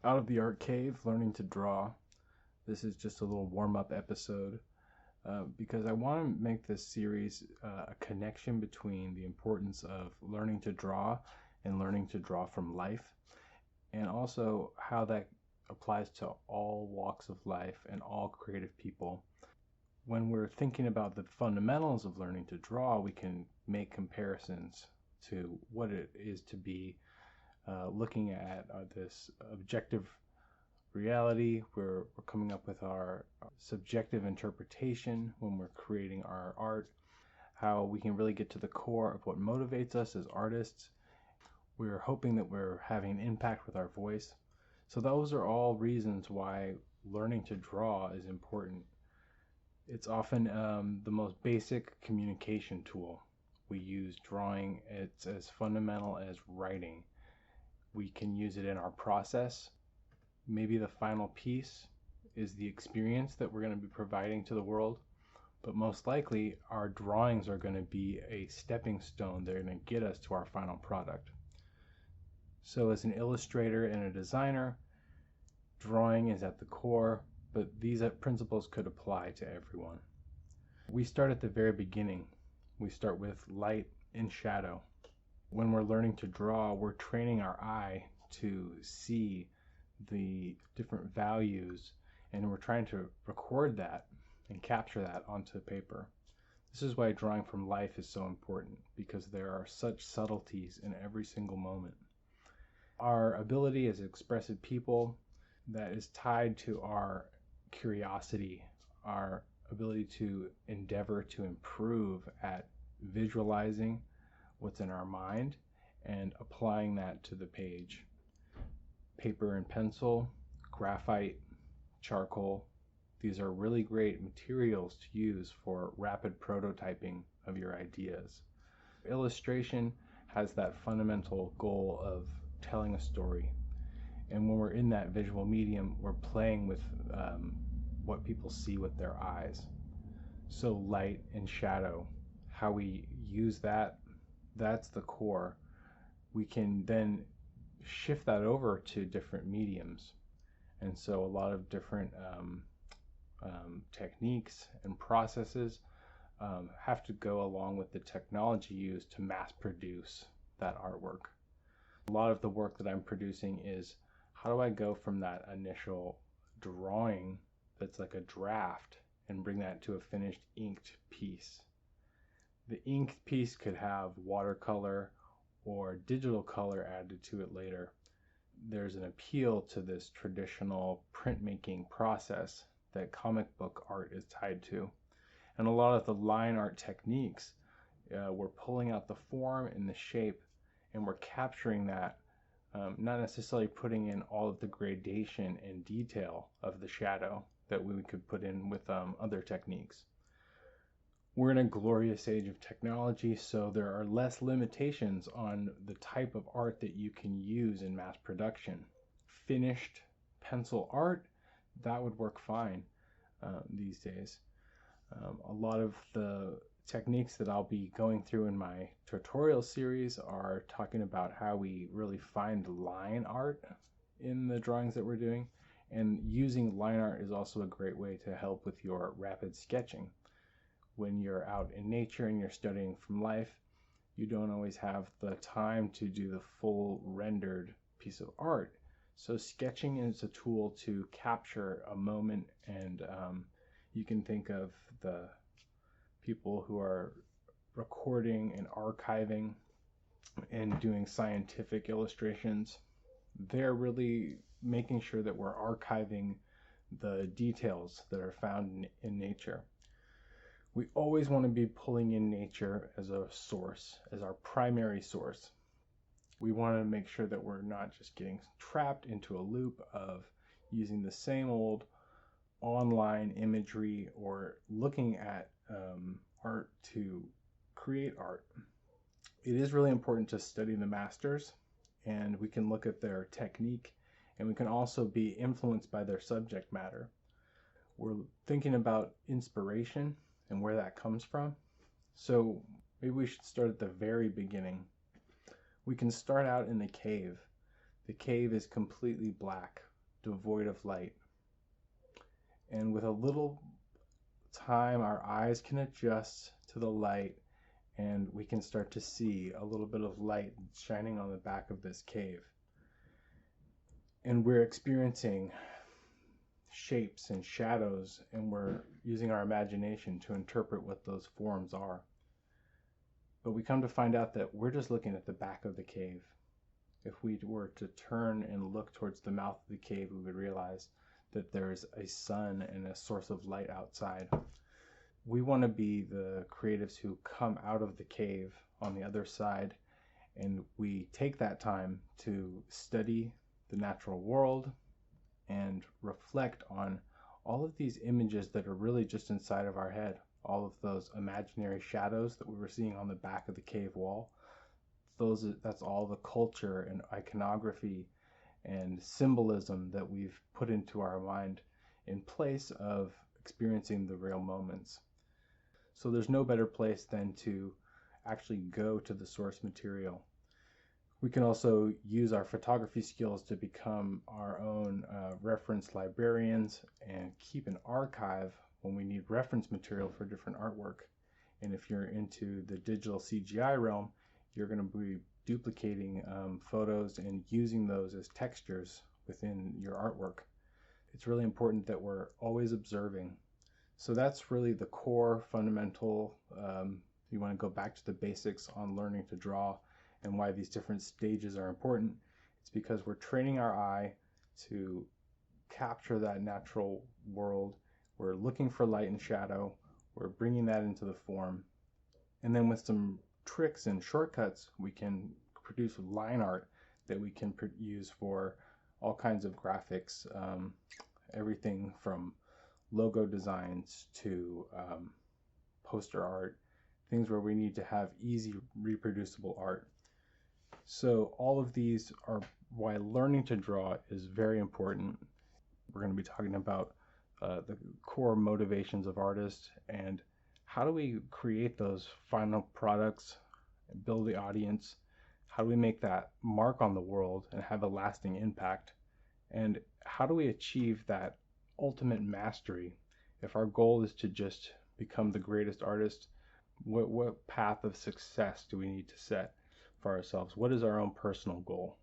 Out of the art cave, learning to draw. This is just a little warm-up episode because I want to make this series a connection between the importance of learning to draw and learning to draw from life, and also how that applies to all walks of life and all creative people. When we're thinking about the fundamentals of learning to draw, we can make comparisons to what it is to be looking at this objective reality. We're coming up with our subjective interpretation when we're creating our art, how we can really get to the core of what motivates us as artists. We're hoping that we're having an impact with our voice. So those are all reasons why learning to draw is important. It's often the most basic communication tool. We use drawing. It's as fundamental as writing. We can use it in our process. Maybe the final piece is the experience that we're going to be providing to the world, but most likely our drawings are going to be a stepping stone. They're going to get us to our final product. So as an illustrator and a designer, drawing is at the core, but these principles could apply to everyone. We start at the very beginning. We start with light and shadow. When we're learning to draw, we're training our eye to see the different values, and we're trying to record that and capture that onto paper. This is why drawing from life is so important, because there are such subtleties in every single moment. Our ability as expressive people, that is tied to our curiosity, our ability to endeavor to improve at visualizing what's in our mind and applying that to the page. Paper and pencil, graphite, charcoal, these are really great materials to use for rapid prototyping of your ideas. Illustration has that fundamental goal of telling a story. And when we're in that visual medium, we're playing with what people see with their eyes. So light and shadow, how we use that, that's the core. We can then shift that over to different mediums. And so a lot of different techniques and processes have to go along with the technology used to mass produce that artwork. A lot of the work that I'm producing is, how do I go from that initial drawing that's like a draft and bring that to a finished inked piece? The inked piece could have watercolor or digital color added to it later. There's an appeal to this traditional printmaking process that comic book art is tied to. And a lot of the line art techniques, we're pulling out the form and the shape, and we're capturing that, not necessarily putting in all of the gradation and detail of the shadow that we could put in with other techniques. We're in a glorious age of technology, so there are less limitations on the type of art that you can use in mass production. Finished pencil art, that would work fine these days. A lot of the techniques that I'll be going through in my tutorial series are talking about how we really find line art in the drawings that we're doing, and using line art is also a great way to help with your rapid sketching. When you're out in nature and you're studying from life, you don't always have the time to do the full rendered piece of art. So sketching is a tool to capture a moment, and you can think of the people who are recording and archiving and doing scientific illustrations. They're really making sure that we're archiving the details that are found in nature. We always want to be pulling in nature as a source, as our primary source. We want to make sure that we're not just getting trapped into a loop of using the same old online imagery or looking at art to create art. It is really important to study the masters, and we can look at their technique, and we can also be influenced by their subject matter. We're thinking about inspiration and where that comes from. So maybe we should start at the very beginning. We can start out in the cave. The cave is completely black. devoid of light. And with a little time, our eyes can adjust to the light, and we can start to see a little bit of light shining on the back of this cave. And we're experiencing shapes and shadows, and we're using our imagination to interpret what those forms are. But we come to find out that we're just looking at the back of the cave. If we were to turn and look towards the mouth of the cave, we would realize that there's a sun and a source of light outside. We want to be the creatives who come out of the cave on the other side, and we take that time to study the natural world and reflect on all of these images that are really just inside of our head. All of those imaginary shadows that we were seeing on the back of the cave wall. That's all the culture and iconography and symbolism that we've put into our mind in place of experiencing the real moments. So there's no better place than to actually go to the source material. We can also use our photography skills to become our own reference librarians and keep an archive when we need reference material for different artwork. And if you're into the digital CGI realm, you're going to be duplicating photos and using those as textures within your artwork. It's really important that we're always observing. So that's really the core fundamental. You want to go back to the basics on learning to draw and why these different stages are important. It's because we're training our eye to capture that natural world. We're looking for light and shadow. We're bringing that into the form. And then with some tricks and shortcuts, we can produce line art that we can use for all kinds of graphics, everything from logo designs to poster art, things where we need to have easy reproducible art. So all of these are why learning to draw is very important. We're going to be talking about the core motivations of artists and how do we create those final products, build the audience, how do we make that mark on the world and have a lasting impact, and how do we achieve that ultimate mastery. If our goal is to just become the greatest artist, what path of success do we need to set for ourselves? What is our own personal goal?